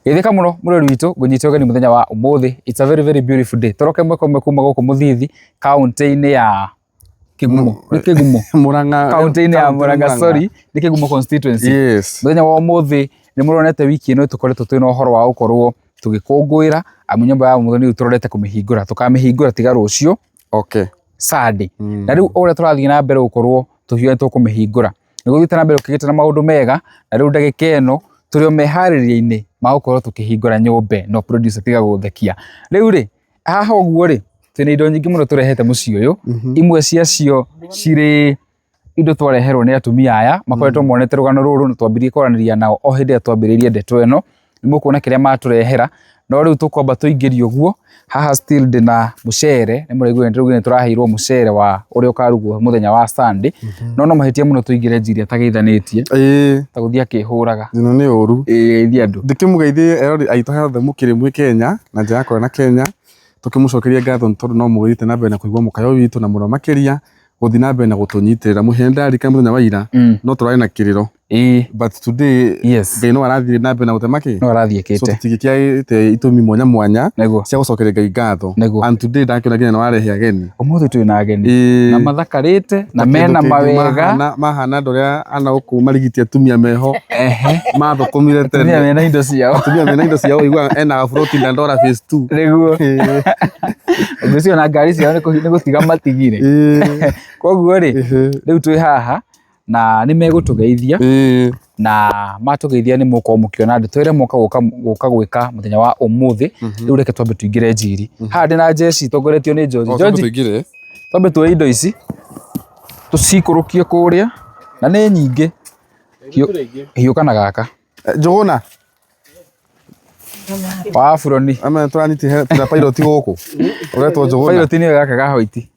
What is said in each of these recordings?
Itheka muno murori witu gunyitio gani muthenya wa umuthi. It's a very beautiful day. Toroke mweko kuma guku Muthithi county-ini ya Kigumo. Ni Kigumo. Murang'a. County-ini ya Murang'a, sorry. Ni Kigumo constituency. Yes. Muthenya wa umuthi ni muronete wiki ino tukoretwo twina uhoro wa gukorwo tugikungwira amu nyumba ya muthoni turorete kumihingura tukamihingura tiga rucio. Okay. Sunday. Na riu ore turathie na mbere gukorwo tuhietwo kumihingura. Niguthite na mbere ukigite na maundu mega na riu ndagika ino turio mehaririria-ini ma gukorwo tukihingura nyumba no producer tiga guthekia. Riu ri haha uguo ri twina indo nyingi muno turehete mucii uyu. Imwe cia cio ciri indo twareherwo ni atumia aya makoretwo monete rugano ruru twambirie kwaraniria nao o hindi twambiririe ndeto ino nimukuona kiria maturehera no riu tukwamba tuingirie uguo. Haha still ndina mucere ni muraigua ni turaheirwo mucere wa uria ukarugwo muthenya wa Sunday no mahitia muno tuingire njiri atageithanitie ta guthia kihuraga ino ni uru ithia andu ndikimugeithie aito hothe mukiri mwi Kenya na njira yakwa na Kenya tukimucokeria ngatho tondu no mugite na mbere na kuigwa mukayo witu na muno makiria guthi na mbere na gutunyitirira muhenda rika muthenya wa ira no turari na kiriro but today yes Ngai no arathire na mbere na gutemaki no arathiekete so tutigikia itumi mwanya cia gucokeria Ngai ngatho and today ndakiona nginya no arehe ageni umuthi twina ageni na mathakarite na mena mawega mahana ndoria ana uku marigitia tumia meho mathukumire tene tumia mena indo ciao igua ena afroti na ndora phase 2 niguo ucio na ngari ciao ni gutiga matigire koguo ri riu twi haha na ni megutugeithia na matugeithia ni muko mukiona andu twire muka guka gwika muthenya wa umuthi riu reke twambe tuingire njiri haha ndina jeci tongoretio ni George twambe tuwe indo ici tucikurukie kuria na ni nyingi hiu kana gaka Jogona wa Furoni ama twaniti na pilot guku uretwo Jogona pilot ni gaka ga hoiti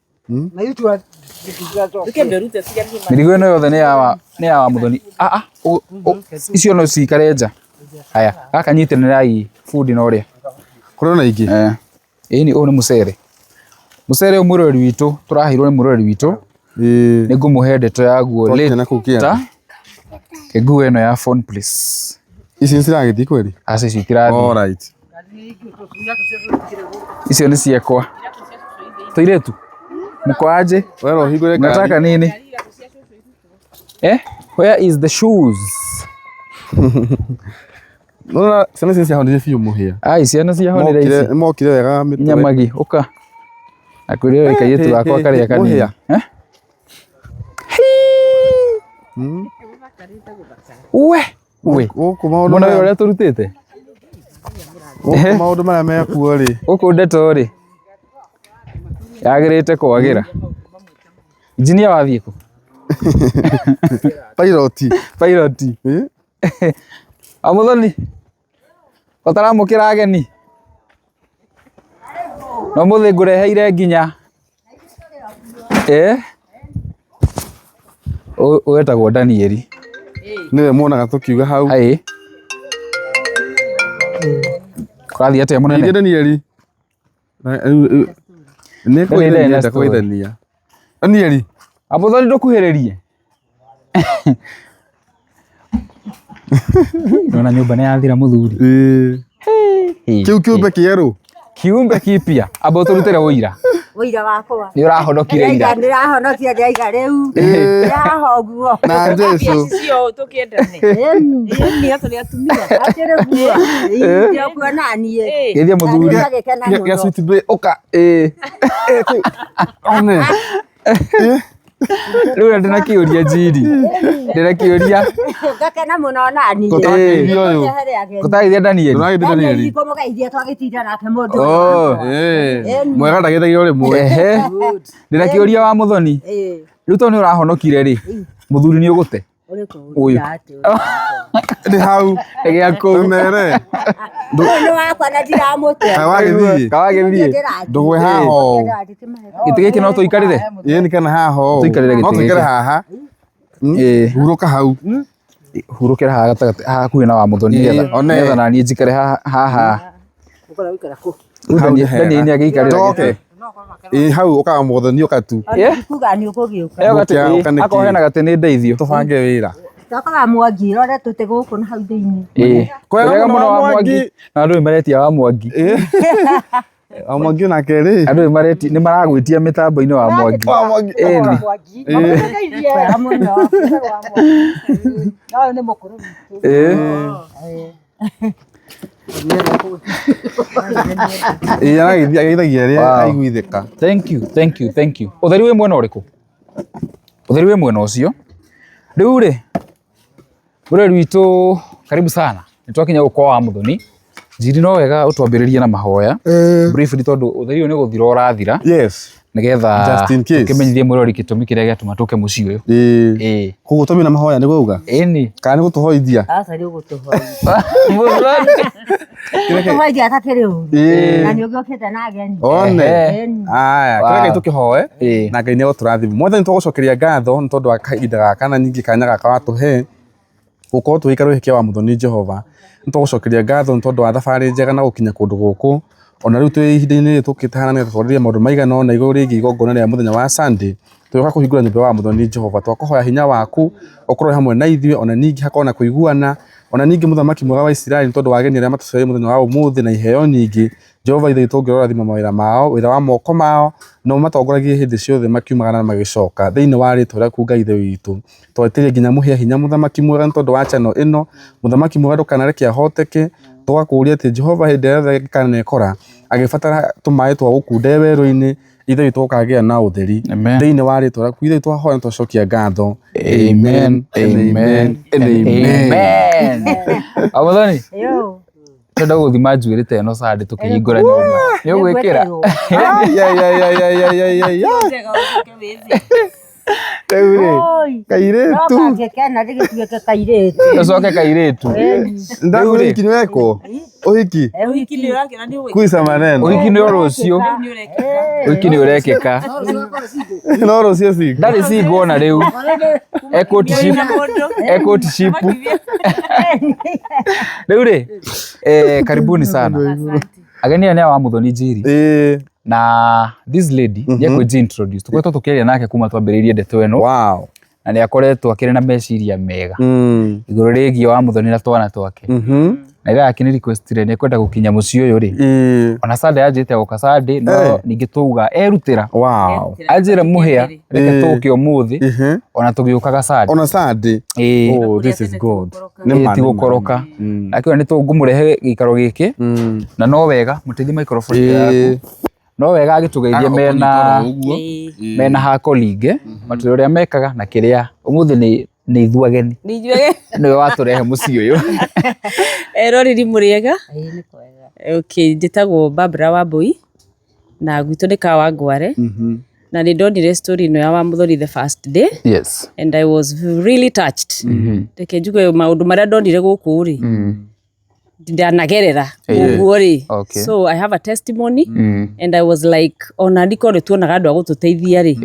mirigo ino yothe ni ya muthoni icio no cikare nja haya gaka nyitanirai food no ria kuri na ingi ni o ni mucere umurori witu turahirwo ni murori witu ni ngumuhe ndeto ya guo leta nguo ino ya phone please ici ciragithii kweli aci citirathi all right icio ni ciekwa tuiretu mko aje wero higure nataka nini where is the shoes no sana sisi hao fiu muhia ai ciana cia honire ici mokire wega mitwe nyamagi uka akurio ikayetu akwa kare kanini we mona yore turutete maundu mara me kuo ri uku ndeto ri yagirite kwagira engineer wathie ku pilot amuthoni bataramukira ageni no muthi ngureheire nginya wetagwo Danieli niwe muonaga tukiuga hau kwathi atia munene Danieli ni kuithania Danieli amuthoni ndukuhiririe nona nyumba ni yathira muthuri kiu kiumbe kieru kiumbe kipia abo turutire uira wakwa ni urahonokire ira ndirahonokia ndaiga riu ndirahoguo na Jesu cio tukiendane ni aturi atumia atire guo ndio kuona nie githia muthuri ya sweet bay oka one riu ndina kiuria njiri ndina kiuria ngakena muno nani gutaithia Danieli Danieli ikomugeithia twagitinda nake mundu mwega ndagithagia rimwe ndina kiuria wa muthoni riu to ni urahonokire ri muthuri ni ugute uyu ndi hau egia ku mere ndu wakwa na ndiramute kawagithie ndugwe haho giti giki no tuikarire ni kana haho tuikarire giti no tuikare haha huruka hau hurukira haha gatagati hakuhi na wa muthoni getha na niĩ njikare haha ukora wikara ku Danieli ni agiikarire hau ukaga muthoni ukatu kuga ni ukugiuka akohena gati ni ndeithio tubange wira Twakaga Mwangi rore tũtĩ gũkũ na hau thĩinĩ. Kwega mũno wa Mwangi. Na andũ maretia wa Mwangi. Wa Mwangi na kerĩ. Andũ maretia nĩ maragwĩtia mĩtambo-inĩ wa Mwangi. Wa Mwangi. Ĩni. Kwega mũno. No nĩ mũkũrũ witũ. Agĩithagia rĩa aiguithĩka. Thank you. Ũtheri wĩ mwena ũrĩkũ? Ũtheri wĩ mwena ũcio. Rĩu rĩ, ũreri witũ karibu sana. Nĩtwakinya gũkũ wa Muthoni. Njiri no wega ũtwambĩrĩrie na mahoya. Briefly tondũ ũtheri ũyũ nĩ gũthira ũrathira. Yes. Nĩgetha tũkĩmenyithie mũrori gĩtũmi kĩrĩa gĩatũma tũke mũciĩ ũyũ. Koguo tũmĩ na mahoya nĩguo uga? Ĩni. Kana nĩ gũtũhoithia? Aca nĩ gũtũhoithia. Gũtũhoithia atakĩrĩ ũru. Na nĩ ũgĩũkĩte na ageni. One. Aya, kĩreke tũkĩhoe na Ngai nĩ gũtũrathima. Mwathani nĩtũgũcokeria ngatho nĩ tondũ wa kahinda gaka na ningĩ kanya gaka watũhe gũkorwo tũgĩikara ũhĩkia wa Muthoni Jehova. Nĩtũgũcokeria ngatho nĩ tondũ wa thabarĩ njega na gũkinya kũndũ gũkũ. Ona rĩu twĩ ihinda-inĩ tũkĩtahana nĩgetha twarĩrĩrie maũndũ maigana ũna igũrũ rĩgiĩ igongona rĩa mũthenya wa Sunday. Tũgĩũka kũhingũra nyũmba wa Muthoni Jehova. Twakũhoya hinya waku ũkorwo hamwe na ithuĩ, ona ningĩ hakorwo na kũiguana, ona ningĩ mũthamaki mwega wa Isiraeli nĩ tondũ wa ageni arĩa matũcereire mũthenya wa ũmũthĩ na iheo nyingĩ. Jehova ithuĩ tũngĩrorathima mawĩra mao, wĩra wa moko mao, no matongoragie hĩndĩ ciothe makiumagara na magĩcoka thĩinĩ wa rĩĩtwa rĩaku Ngai ithe witũ. Twetĩria nginya mũhĩa hinya mũthamaki mwega nĩ tondũ wa channel ĩno. Mũthamaki mwega ndũkanareke ahoteke. Tũgakũũria atĩ Jehova hĩndĩ ĩrĩa ĩkanekora agĩbatara tũmaĩ twa gũkunde werũ-inĩ, ithuĩ tũkagĩa na ũtheri thĩinĩ wa rĩĩtwa rĩaku. Ithuĩ twahoya twacokia ngatho. Amen. Muthoni. Tenda gũthima njuĩrĩ ta ĩno Sunday tũkĩhingũra nyũmba. Nĩ ũgwĩkĩra? Rĩu rĩ, kairĩtu. Ngĩkena rĩgĩtuĩke kairĩtu. Gacoke kairĩtu. Ndaku ũhiki nĩ wekwo? Ũhiki? Ũhiki nĩ ũrakĩra nĩ ũhiki. Kuisa maneno. Ũhiki nĩ rũciũ. Ũhiki nĩ ũrekĩka. No rũciũ singo. Ndarĩ singo ona rĩu. Ekoti shipu. Rĩu rĩ, karibuni sana. Ageni aya nĩ wa Muthoni Njiri. Na this lady nĩekwenji introduce. Tũkoretwo tũkĩaria nake kuma twambĩrĩirie ndeto ĩno. Wow. Na nĩakoretwo akĩrĩ na meciria mega. Igũrũ rĩgiĩ wa Muthoni na twana twake. Na ĩra yake nĩ request ire nĩekwenda gũkinya mũciĩ ũyũ rĩ. Ona Sunday anjĩte gũka Sunday no ningĩ tũuga erutĩra. Wow. Anjĩra mũhĩa reke tũke ũmũthĩ ona tũgĩũkaga Sunday. Ona Sunday. Oh, this is good. Nĩ tigũkoroka. Akĩona nĩ tũngũmũrehe gĩikaro gĩkĩ na no wega mũteithie microphone yaku. No wega agĩtũgeithie mena hakolinge matũrĩ ũrĩa mekaga na kĩrĩa ũmũthĩ nĩ ithuĩ ageni. Nĩ ithuĩ ageni. Nĩwe watũrehe mũciĩ ũyũ. Roriri mũrĩega? Nĩ kwega. Okay, njĩtagwo Barbara Wambui na gwitũ nĩ Kawangware. Na nĩ ndonire story ĩno ya wa Muthoni the first day. Yes. And I was really touched. Reke njuge maũndũ marĩa ndonire gũkũ rĩ. Ndanagerera ũguo rĩ. So I have a testimony and I was like ona ndiko nĩ tuonaga andũ a gũtũteithia rĩ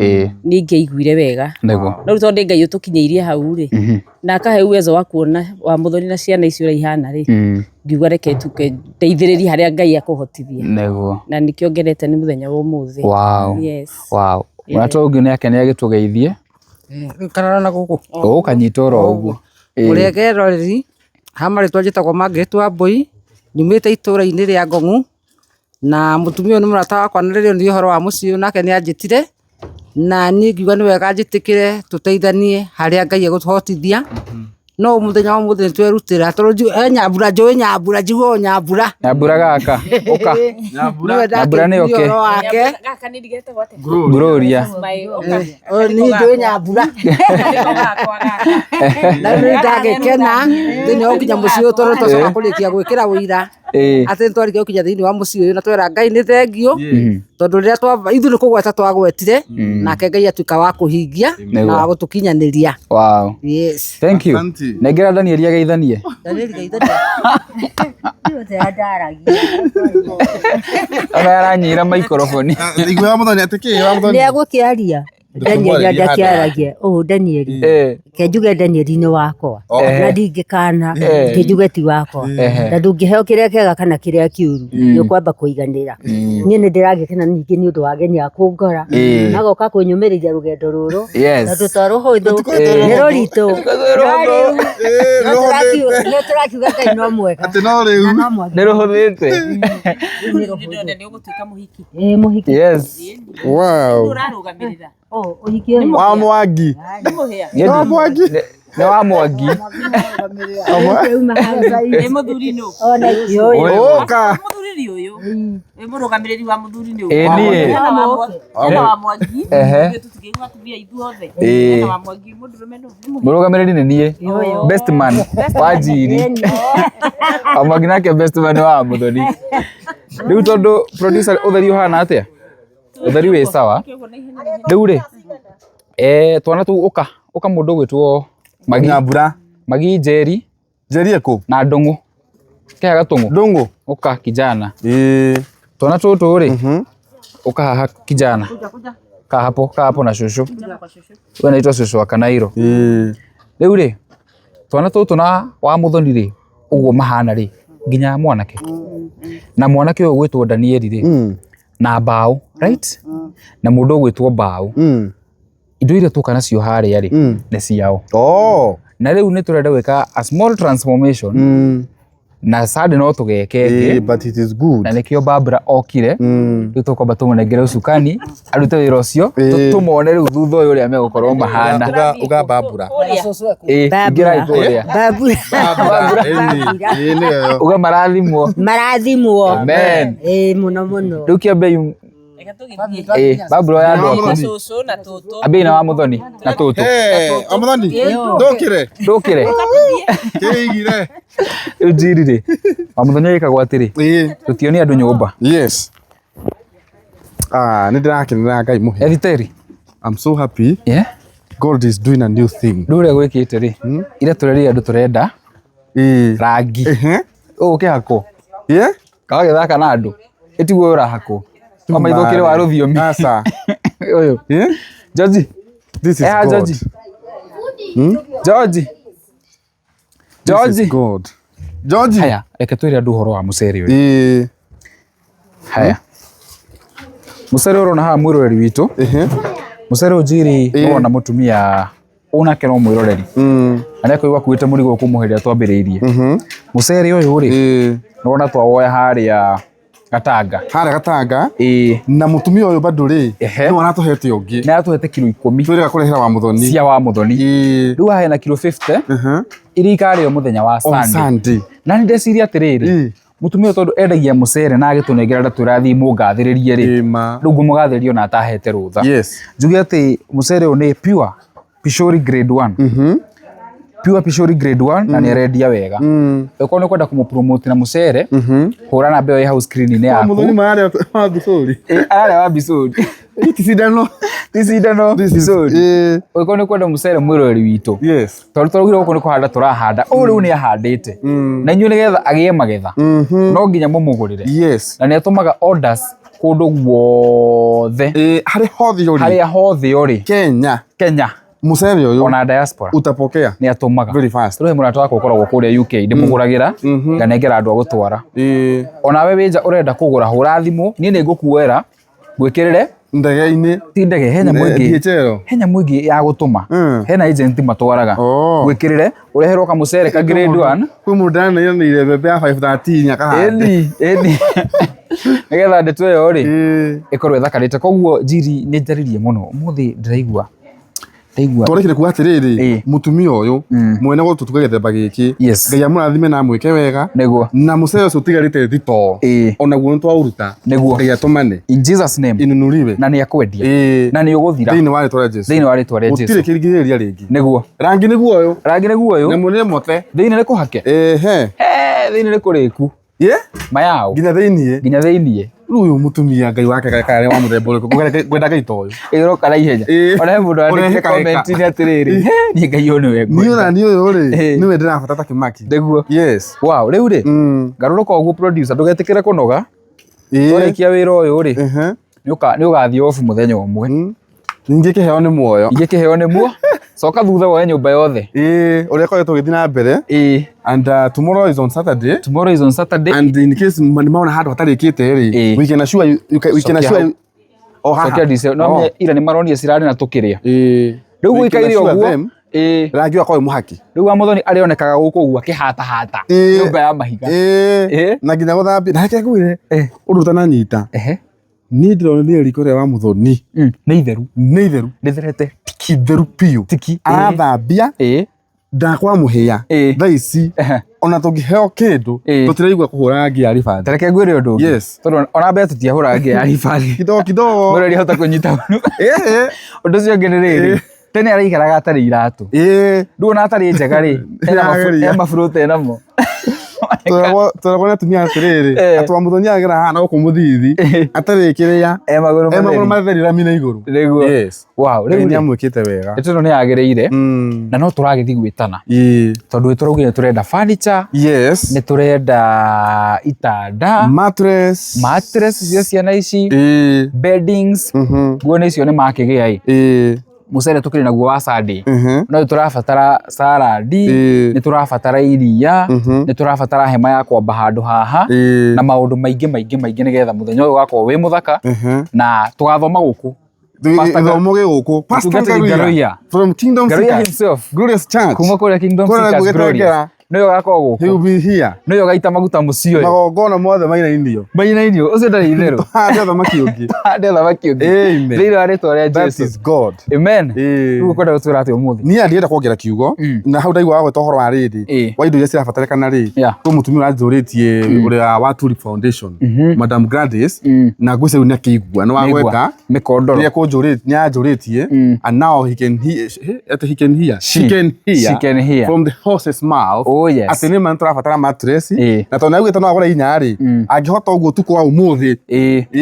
nĩngĩiguire wega. No rĩu tondũ Ngai ũtũkinyĩirie hau rĩ na akahe uwezo wa kuona wa Muthoni na ciana icio ihana rĩ ngiuga reke tũteithĩrĩrie harĩa Ngai akũhotithia. Na nĩkĩo ngerete nĩ mũthenya wa ũmũthĩ. Wow. Yes. Wow. Ũrata ũngĩ nake nĩ agĩtũgeithie. Karara na gũkũ. Ũkanyita oro ũguo. Mũrĩege roreri. Hamarĩtwa njĩtagwo Margaret Wambui, nyumĩte itũũra-inĩ rĩa Ngong'u na mũtumia ũyũ nĩ mũrata wakwa na rĩrĩa nĩ ũhoro wa mũciĩ nake nĩ anjĩtire na niĩ ngiuga nĩ wega njĩtĩkĩre tũteithanie harĩa Ngai egũtũhotithia. No mũthenya wa mũthenya twerutĩra tondũ Nyambura njũĩ Nyambura njiguo Nyambura. Nyambura gaka ũka. Nyambura nĩ oke. Gaka nĩ ndigete gwate. Gloria. Niĩ njũĩ Nyambura. Na nĩ ndagĩkena thĩinĩ wa gũkinya mũciĩ ũyũ tondũ twacoka kũrĩkia gwĩkĩra ũira atĩ nĩtwarĩkia gũkinya thĩinĩ wa mũciĩ ũyũ na twera Ngai nĩ thengiũ tondũ rĩrĩa ithuĩ nĩ kũgweta twagwetire nake Ngai atuĩka wa kũhingia na wa gũtũkinyanĩria. Wow. Yes. Thank you. Nengera Daniel ageithanie. Daniel geithanie. Ona aranyira microphone. Igwe wa Muthoni atĩkĩ wa Muthoni. Nĩ egũkĩaria. Daniel ndakiaragia Daniel kenjuge Daniel ni wakwa na ndingikana kenjuge ti wakwa na ndungiheo kiria kega kana kiria kiuru ni kwamba kuiganira nie ni ndiragikena ningi ni undu wa geni akungora nagoka kunyumiriria rugendo ruru na tutaro hoithu ni rorito no turakiuga kai no mwega ati no riu ni ruhuthite ni ugutuika muhiki muhiki yes wow urarugamirira uhiki wa Mwangi ni Mwangi ni wa Mwangi ni muthuri no ona yo oka muthuri uyu ni murugamiriri wa muthuri ni nie wa Mwangi tutigirwa tubia ithuothe wa Mwangi mundurume no murugamiriri ni nie best man wa Njiri Mwangi nake best man wa Muthoni riu tondu producer utheri uhana atia utheri wi sawa riu ri twana tu uka mundu gwitwo Magi Njeri eko na Ndungu ke Gatungu Ndungu uka kijana twana tutu ri uka haha kijana ka hapo na shushu wewe naitwa shushu wa Kanairo riu ri twana tutu na wa Muthoni ri uguo mahana ri nginya mwanake na mwanake uyu gwitwo Daniel ri na Mbao right na mundu gwitwo Mbao indo iria tuka nacio haria ri ni ciao na riu ni turenda gwika a small transformation na sad no tugekenge but it is good na nikio Barbara okire riu tukwamba tumunengere ucukani arute wira ucio tumone riu thutha uyu uria megukorwo mahana uga Barbara ngira ikuria Barbara uga marathimwo amen muno riu kiambe Barbara ya ndoku susu na tutu abina wa Muthoni na tutu Muthoni ndukire kirigire Njiri ri wa Muthoni ikagwa atiri tutioni andu nyumba yes ni ndirakenera Ngai muhe Ethiteri I'm so happy God is doing a new thing ndure gwikite ri ira tureri andu turenda rangi uke hako kaga thaka na andu etiwe urahako kama ithokire wa ruthiomi sasa uyu George this is God George haya reke twire andu horo wa mucere uyu haya mucere urona ha mwiroreri witu mucere Njiri urona mutumia unake no mwiroreri ariko igwa kuite murigo kumuheria twambiriirie mucere uyu ri urona twawoya haria Gatanga na mutumia uyu bado ri no aratuhete ungi na atuhete kilo 10 twirega kurehera wa Muthoni cia wa Muthoni riu hahe na kilo 50 iri ikario muthenya wa Sunday na ndeciria atiriri mutumia tondu endagia mucere na agitunengera turathi mungathiririe ri riu ngumugathiririo na atahete rutha njuge ati mucere uyu ni pure Pishori grade 1 pure Pishori grade 1 na ni arendia wega uko ni kwenda kumupromote na mucere hura na mbeo ya house screen ni yaku Muthoni maana wa Bisori ale wa Bisori tisidano Bisori uko ni kwenda mucere mwirori witu tondu turugire uko ni kuhanda turahanda uriu ni ahandite na inyu nigetha agie magetha no nginya mumugurire na ni atumaga orders kundu guothe hari hothe uri Kenya mucere uyu ona diaspora utapokea ni atumaga very fast riu murata wako ukoragwo kuria UK ndimuguragira nganengera andu agutwara ona we winja urenda kugura hura thimu ni ngukuera gwikirire ndege-ini ti ndege henya mwingi ya gutuma hena agent matwaraga gwikirire ureherwo ka mucere ka grade 1 kwi mundana ina ile bebe ya 513 akahande nigetha ndeto yo ri ikorwo ithakarite koguo Njiri ni njaririe muno muthi ndiraigua twarekire kuga atiriri mutumia uyu mwene gutu tugagethemba giki Ngai amurathime na mwike wega na mucere ucio utigarite thito ona guo ntwauruta Ngai atumane in Jesus name inunuriwe na ni akwendia na ni uguthira thiini wa ritwa Jesu utire kirigiriria ringi niguo rangi niguo uyu na munene mote thiini ni kuhake thiini ni kuriku mayao nginya thiini riu uyu mutumia Ngai wake kare wa muthemba uriku gwenda Ngai toyo iro kana ihenya ona mundu andike comment ni atiriri ni Ngai onu we ni uyu ri niwe ndirabata ta Kimaki niguo wow riu ri garuruka uguo producer ndugetikire kunoga turikia wira uyu ri ni ugathie off muthenya umwe Ninge kiheo ni muoyo. Inge kiheo ni muo. Soka thutha wa nyumba yothe. Uria koretwo githii na mbere. And tomorrow is on Saturday. Tomorrow is on Saturday. And in case maona handu hatarikite ri, we can assure Sokia dise. No ira ni maronia cirari na tukiria. Riu gwikaire uguo. Rangi wako muhaki. Riu Muthoni arionekaga guku uguo akihata nyumba ya mahiga. Na nginya guthambia na hake ngwire. Uruta na nyita. Ni ndironire riko ria wa Muthoni. Ni itheru. Nditherete. Tiki theru piu. Tiki. Arathambia. Ndakwa muhia. Thaici. Ona tungiheo kindu tutiraigua kuhura ngi ari bandi. Tareke ngwire undu ungi. Yes. Tondu ona mbere tutiahura ngi ari bandi. Kidogo. Ngwire hota kunyita. Undu cio ngi ni riri. Tene araikaraga atari iratu. Ndu ona atari njega ri. Ena maburuta enamo. Turabona tumia atiriri. Atwa Muthoni agera hana guku muthithi. Atari kiria. Maguru matherira mina iguru. Yes. Wow. Riu ni amwikite wega. Itono ni agereire. Na no turagithi gwitana. Tondu turaugire turenda furniture. Yes. Ni turenda itanda. Mattress cia ciana ici. Beddings. Guo ni cio ni makigia mucere tukiri naguo wa Sunday. No turabatara salad, ni turabatara iria, ni turabatara hema ya kwamba handu haha na maundu maingi nigetha muthenya uyu gakorwo wi muthaka na tugathoma guku. Githomo giguku Pastor Ngaruiya from Kingdom himself, Glorious Church. Kuma kuria Kingdom Seekers Glorious. No yo gakorwo guku. He will be here. No yo gaita maguta mucio. Magongona mothe mainainio. Ucio ndari itheru. Hande thamaki ungi. Amen. Thĩinĩ wa rĩtwa rĩa That Jesu. is God. Amen. Rĩu kwenda gũtwĩra atĩ ũmũthĩ. Niĩ ndienda kuongerera kiugo na hau ndaigua gwĩta ũhoro wa rĩndĩ wa indo iria cirabatarĩkana rĩ. Kwĩ mũtumia ũranjũrĩtie ũrĩa wa Tulip Foundation, Madam Gladys, na ngwĩciria nĩ akĩigua nĩ wa gweka mĩkondoro. Nĩ anjũrĩtie and now he can hear. She can hear from the horse's mouth. Atĩ nĩ tũrabatara mattress na tondũ nĩaugĩte no agũre inya rĩ, angĩhota ũguo tuko wa ũmũthĩ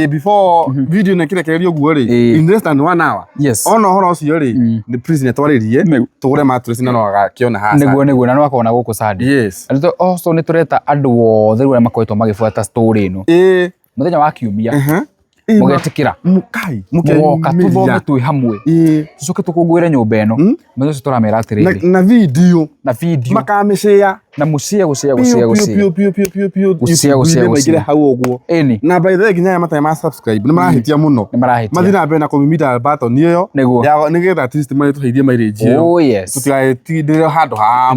before video na kĩrekererio ũguo rĩ, in less than 1 hour. Ona ũhoro ũcio rĩ, nĩ prison twarĩrie tũgũre mattress na no agakĩona haca. Nĩguo na no akona gũkũ Sunday. Also nĩ tũreta andũ othe arĩa makoretwo magĩbuata story ĩno. Mũthenya wa Kiumia mugetikira mugoka tuthome twĩ hamwe tucoke tũkũngũĩre nyũmba ĩno. Mũthenya ũcio tũramera atĩrĩrĩ na video makamĩshare na mucia maigire hau ũguo. Na by the way nginya matarĩ ma subscribe nĩ marahĩtia mũno, mathiĩ na mbere na kũmimita button ĩyo nĩgetha at least marĩtũheithie mileage. Tũtigatindĩre handũ ha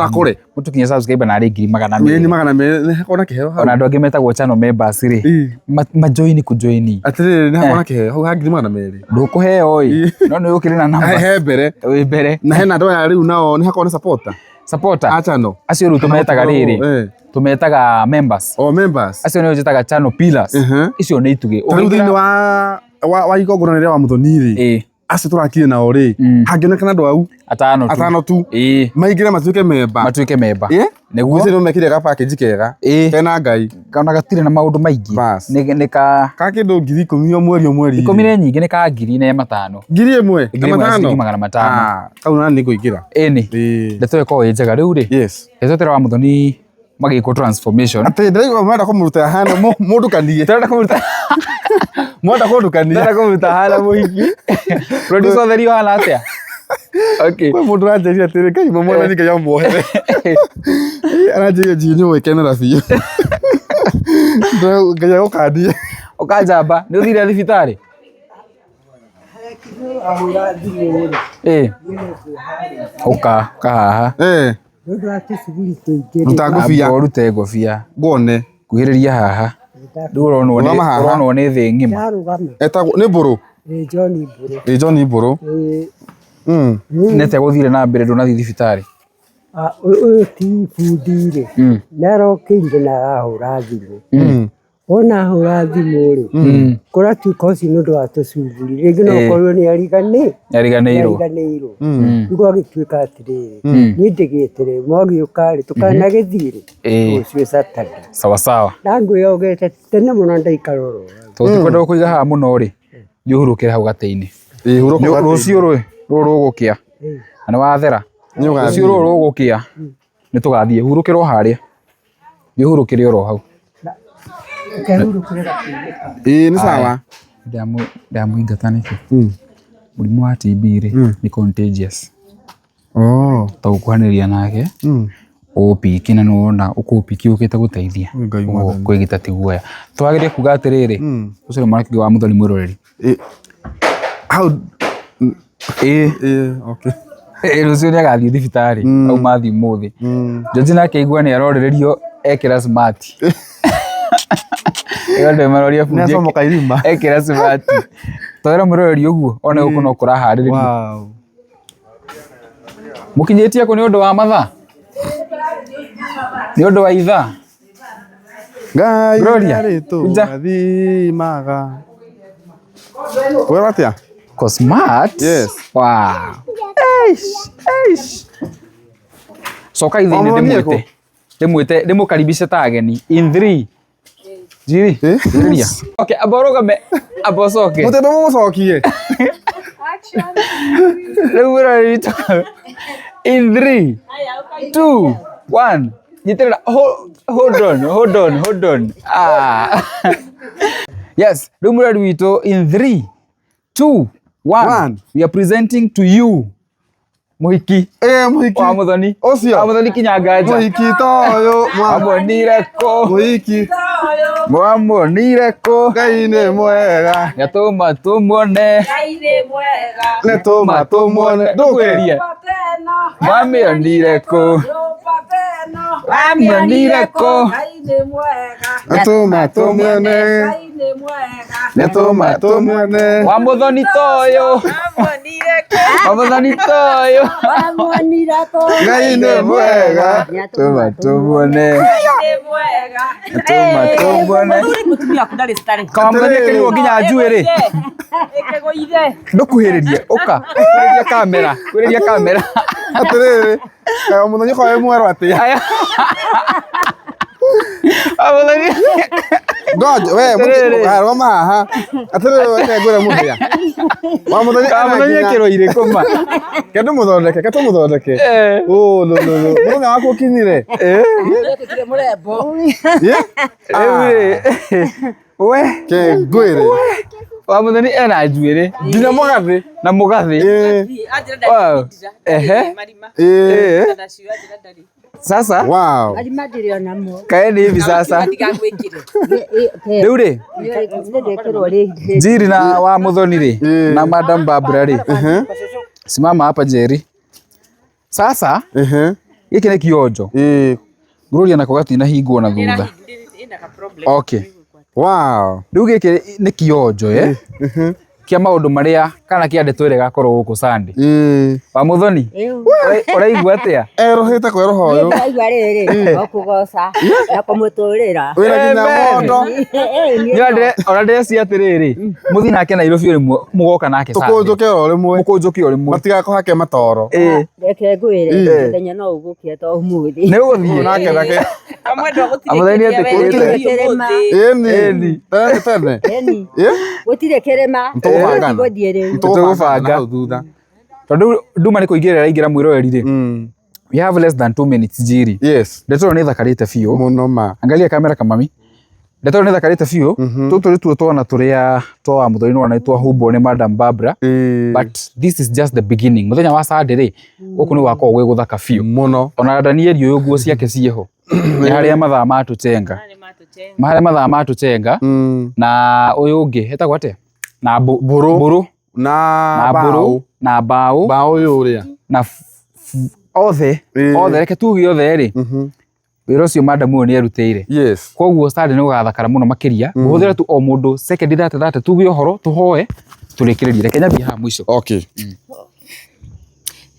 kũre mũtũkinyia subscribe na arĩ 200,000 nĩ hakona kĩheo hau. Ona andũ angĩ metagwo channel members rĩ majoini kujoini atĩrĩrĩ nĩ hakona kĩheo hau ha 200,000 ndũkũheo no nĩ ũkĩrĩ na namba he mbere na hena andũ aya rĩu nao nĩ hakona supporter acha no acio rĩu tũmetaga rĩrĩ tũmetaga members acio nĩo njĩtaga channel pillars. Icio nĩ itugĩ rĩu thĩinĩ wa igongona rĩrĩa wa Muthoni rĩ acio tũrakire nao rĩ hangĩonekana andũ au atano tu maingĩre matuĩke member nĩguo nĩ mekire ga package kega kena Ngai kana gatirĩ na maũndũ maingĩ nĩ ka kĩndũ 10,000 mweri 10 nĩ nyingĩ nĩ ka 5,000 5,000 kau nani ngũingĩra ndeto ĩkorwo ĩ njega rĩu rĩ ndeto wa Muthoni magĩkwo transformation atĩ ndĩraigua mwenda kũmũruta hana mũndukanie mwenda kũndukania hana mũhiki producer Therio hana atĩa. Okay. Kwa mundu aranjĩria atĩrĩ Ngai mũmwona nĩ Ngai amuohere. Aranjĩria nji nĩ ũkenera biũ. Ngai agũkandie. Ũkanjamba nĩ ũthire thibitarĩ? Ũka haha. Rute ngũbia nguone kuhĩrĩria haha ũronwo nĩ thĩ ng'ima. Nĩ mbũrũ? John Mbũrũ. Nĩte gũthire na mbere ndũnathi thibitarĩ? Ũyũ ti bundi rĩ nĩarokĩire na arahũra thimũ. Wona ahũra thimũ rĩ kũratuĩka ũcio nĩ ũndũ wa tũcuguri rĩngĩ no ũkorwo nĩ ariganĩirwo. Rĩu gwagĩtuĩka atĩrĩrĩ niĩ ndĩgĩeterere mwagĩũka rĩ tũkanagĩthiĩ rĩ rũciũ Saturday. Sawa na ngwĩyogete tene mũno ndaikara oro tũtikwenda gũkũiga haha mũno rĩ thiũhurũkĩre hau gatĩ-inĩ rũciũ rũrũ rũgũkĩa na nĩ wathera rũciũ rũrũ rũgũkĩa nĩ tũgathiĩ hurũkĩra o harĩa thiũhurũkĩre oro hau. Nĩ sawa ndamũingata nĩkĩ Mũrimũ wa TB rĩ ni contagious. Ta ũkuhanĩrĩria nake ũpiki na nona ũkũpiki ũkĩte gũteithia kwĩgita ti guoya. Twagĩrĩire kuga atĩrĩrĩ ũcio mwanake wa Muthoni Mwĩroreri. Okay. Rũciũ nĩ agathiĩ thibitarĩ au mathi mũthĩ. Joji nake igua nĩ arorererio ekĩra smart. Ĩgande maroria fundi ekĩra smart. Twĩra mũroreri ũguo ona gũkũ no kũraharĩrĩria. Mũkinyĩtie kũ nĩ ũndũ wa mathaa? Nĩ ũndũ wa ithaa? Ngai athimaga. Wera atia? Smart? Yes. Wow. Soka ithĩ ndĩmũkaribishe ta ageni. In 3. Jiri? Okay, aborogame. Abocoke. Mũtebe mũcokie. Rĩu mũroreri in 3, 2, 1. Nyitĩrĩra. Hold on. Yes, rĩu mũroreri witũ in 3, 2, 1. We are presenting to you Mũhiki. Mũhiki. Wa Muthoni. Ũcio. Wa Muthoni Kinyanganja. Mũhiki toyo. Mwamwonire kũ? Mũhiki. Mwamwonire kũ? Ngai nĩ mwega. Gatũma tũmuone. Ngai nĩ mwega. Nĩtũma tũmuone. Ndũkwĩria. Mwamwonire kũ? Mwamwonire kũ? Ngai nĩ mwega. Nĩtũma tũmuone. Ngai nĩ mwega. Nĩtũma tũmuone. Wa Muthoni toyo. Mwamwonire kũ? Wa Muthoni toyo. Mwamwonire kũ? Ngai nĩ mwega. Tũma tũmuone. Nĩ mwega. Tũma tũmuone. Mũtumia waku ndarĩ starĩ. Kamũthoni kĩrĩo nginya njuĩrĩ. Ĩkĩgũithe. Ndũkuhĩrĩrie ũka. Kwĩrĩria kamera. Atĩrĩrĩ. Kaĩ Muthoni kwa mwero atĩa? Muthoni. Ngoja we mũroma haha. Atĩrĩrĩ weke ngwĩre mũthia. Wa Muthoni Kĩro irĩkũ ma. Kendo mũthondeke, keto mũthondeke. Mũthenya waku ũkinyire. Ndekĩkire mũrembo. We. Ke ngwĩre. Wa Muthoni ena njuĩrĩ. Nginya mũgathĩ. Na mũgathĩ. Sasa. Wow. Marima ndirĩ onamo. Kaeni hivi sasa. Rĩu rĩ. Ndĩrekĩrwo rĩngĩ. Njiri na wa Muthoni rĩ. Na Madam Barbara rĩ. Simama hapa Jerry. Sasa. Gĩkĩ nĩ kĩonjo. Gloria nako gatinahingwo na thutha. Okay. Wow. Rĩu gĩkĩ nĩ kĩonjo kia maũndũ marĩa kana kĩa ndeto ĩrĩa gakorwo gũkũ Sunday. Wa Muthoni. Ũraigua atĩa? Erohete kwa roho ũyũ. Ndĩraigua rĩrĩ okũgoca na kũmũtũrĩra. Wĩna nginya mondo. Ona ndĩreci atĩrĩrĩ. Mũthi nake Nairobi ũrĩ mũgoka nake Sunday. Tũkũnjũke o rĩmwe. Mũkũnjũke o rĩmwe. Matigakũhake matoro. Reke ngwĩre mũthenya no ũgũkĩa to ũmũthĩ. Nĩ ũgũthiĩ nake nake. Muthoni etĩkĩrĩte. Eni. Tene. Eni. Gũtirĩ kĩrĩma. Gũthiĩ rĩu. Tũgũbanga thutha. Tondũ nduma nĩ kũingĩrĩra ingĩra mwĩroreri rĩ. We have less than 2 minutes Jiri. Yes. Ndeto nĩ thakarĩte biũ. Mũno ma. Angalia kamera kamami. Ndeto nĩ thakarĩte biũ. Tũtũ nĩ tuo twana tũrĩa twa Muthoni na twahumbwo nĩ Madam Barbara. But this is just the beginning. Mũthenya wa Sunday rĩ. Gũkũ nĩ wakorwo gwĩ gũthaka biũ. Mũno. Ona Daniel ũyũ nguo ciake ciĩho. Nĩ harĩa mathaa matũcenga. Harĩa mathaa matũcenga. Na ũyũ ũngĩ hetagwo atĩa? Na mbũrũ. Na mbũrũ. Na mbaũ. Mbaũ ũyũ ũrĩa. Na othe reke tuge othe rĩ. Wĩra ũcio Madam ũyũ nĩ erutĩire. Yes. Koguo Sunday nĩ gũgathakara mũno makĩria. Ũhũthĩre tu o mũndũ second that tuge ũhoro tũhoe tũrĩkĩrĩrie. Reke nyambie haha mũico. Okay.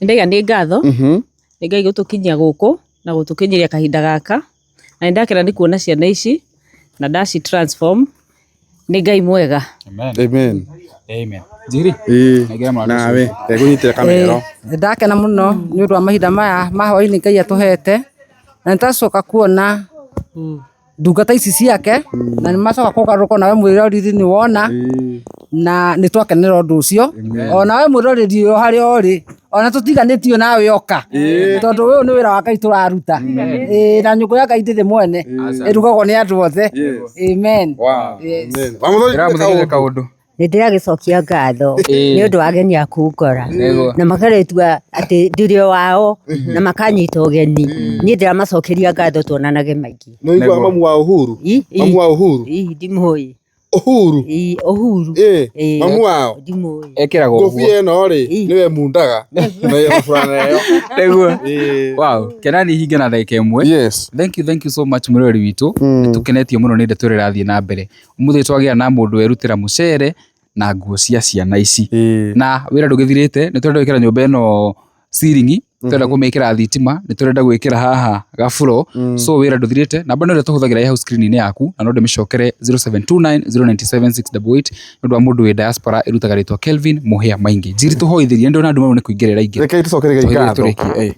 Ndaiga nĩ ngatho. Nĩ Ngai gũtũkinyia gũkũ na gũtũkinyĩria kahinda gaka. Na ndakena nĩ kuona ciana ici na ndaci transform. Nĩ Ngai mwega. Amen. Amen. Jiri. Nawe egũnyitĩra kamero. Ndakena mũno nĩ ũndũ wa mahinda maya ma hwaĩ-inĩ Ngai atũhete. Na nĩtũracoka kuona ndungata ici ciake na nĩ macoka kũgarũrũka nawe mwĩroreri nĩ wona na nĩ twakenera ũndũ ũcio. Ona we mwĩroreri ũyũ harĩa ũrĩ ona tũtiganĩtio nawe oka tondũ ũyũ nĩ wĩra wa Ngai tũraruta. Na nyũngũ ya Ngai ndĩrĩ mwene ĩrugagwo nĩ andũ othe. Amen. Wa Muthoni kaũndũ. nĩndĩragĩcokia ngatho nĩ ũndũ wa ageni aku ngora na makaretua atĩ ndĩrĩ wao na makanyita ũgeni niĩ ndĩramacokeria ngatho tuonanage maingĩ. Nĩ igua mamu wa Uhuru? Mamu wa Uhuru? Ndimũĩ. Uhuru? Uhuru. Mamu wao? Ndimũĩ. Ekĩragwo ũguo. Ngũbia ĩno rĩ nĩwe mundaga na ya burana ĩyo. Nĩguo. Wow, Kenani hinge na ndagĩka ĩmwe. Yes. Thank you so much mũrori witũ. Nĩtũkenetio mũno nĩ ndeto ĩrĩa ĩrathiĩ na mbere. Ũmũthĩ twagĩa na mũndũ werutĩra mũcere na nguo cia ciana ici. Na wĩra ndũgĩthirĩte, nĩtũrenda gwĩkĩra nyũmba ĩno ceiling, nĩtũrenda kũmĩkĩra thitima, nĩtũrenda gwĩkĩra haha gaburo. So wĩra ndũthirĩte. Namba ĩrĩa tũhũthagĩra ya hau screen-inĩ yaku na no ndĩmĩcokere 0729099768 nĩ ũndũ wa mũndũ wĩ diaspora ĩrutaga rĩtwa Kelvin Mũhĩa Maingĩ. Njiri tũhoithĩrie ndona andũ nĩ kũingĩrĩra ingĩ. Reke tũcokerie ngatho.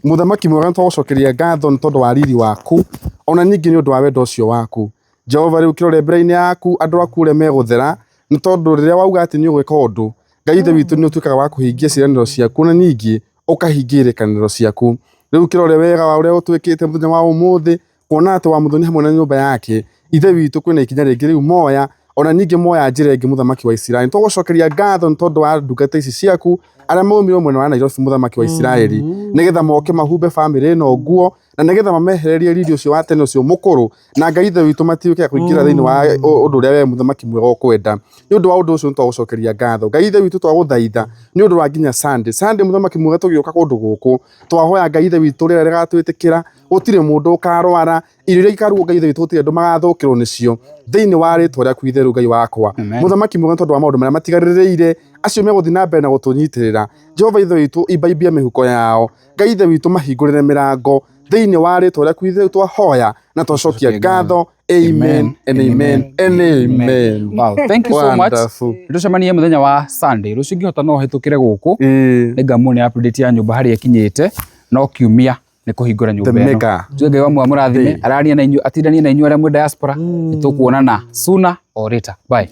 Mũthamaki mwega tũgũcokeria ngatho nĩ tondũ wa riri waku ona ningĩ nĩ ũndũ wa wendo ũcio waku. Jehova rĩu kĩrore mbere-inĩ yaku andũ aku ũrĩa megũthera nĩ tondũ rĩrĩa wauga atĩ nĩ ũgwĩka ũndũ Ngai ithe witũ nĩ ũtuĩkaga wa kũhingia ciĩranĩro ciaku na ningĩ ũkahingia ĩrĩkanĩro ciaku. Rĩu kĩrore wega wa ũrĩa ũtwĩkĩte mũthenya wa ũmũthĩ kuona atĩ wa mũthoni hamwe na nyũmba yake ithe witũ kwĩna ikinya rĩngĩ rĩu moya ona ningĩ moya njĩra ĩngĩ mũthamaki wa Isiraeli. Tũgũcokeria ngatho nĩ tondũ wa ndungata ici ciaku arĩa maumire mwena wa Nairobi mũthamaki wa Isiraeli nĩgetha moke mahumbe bamĩrĩ ĩno nguo na nĩgetha mamehererie riri ũcio wa tene ũcio mũkũrũ na Ngai ithe witũ matiũke kũingĩra thĩinĩ wa ũndũ ũrĩa we mũthamaki mwega ũkwenda. Nĩ ũndũ wa ũndũ ũcio nĩtwagũcokeria ngatho. Ngai ithe witũ twagũthaitha nĩ ũndũ wa nginya Sunday mũthamaki mwega tũgĩũka kũndũ gũkũ twahoya Ngai ithe witũ rĩrĩa rĩgatwĩtĩkĩra gũtirĩ mũndũ ũkarwara irio iria ikarugwo Ngai ithe witũ gũtirĩ andũ magathũkĩrwo nĩcio thĩinĩ wa rĩtwa rĩaku itherũ Ngai wakwa. Mũthamaki mwega tondũ wa maũndũ marĩa matigarĩrĩire acio megũthiĩ na mbere na gũtũnyitĩrĩra. Jehova ithe witũ imbaimbia mĩhuko yao. Ngai ithe witũ mahingũrĩre mĩrango thĩinĩ wa rĩtwa rĩaku ithe twahoya na twacokia ngatho. Amen and amen and amen. Wow, thank you so much. Nĩtũcemanie mũthenya wa Sunday. Rũciũ ngĩhota no hĩtũkĩre gũkũ nĩngamũone update ya nyũmba harĩa ĩkinyĩte no kiumia nĩ kũhingũra nyũmba ĩno. Ngai wa mũrathime arania na inyuĩ atindanie na inyuĩ arĩa mwĩ diaspora. Nĩtũkuonana sooner or later. Bye.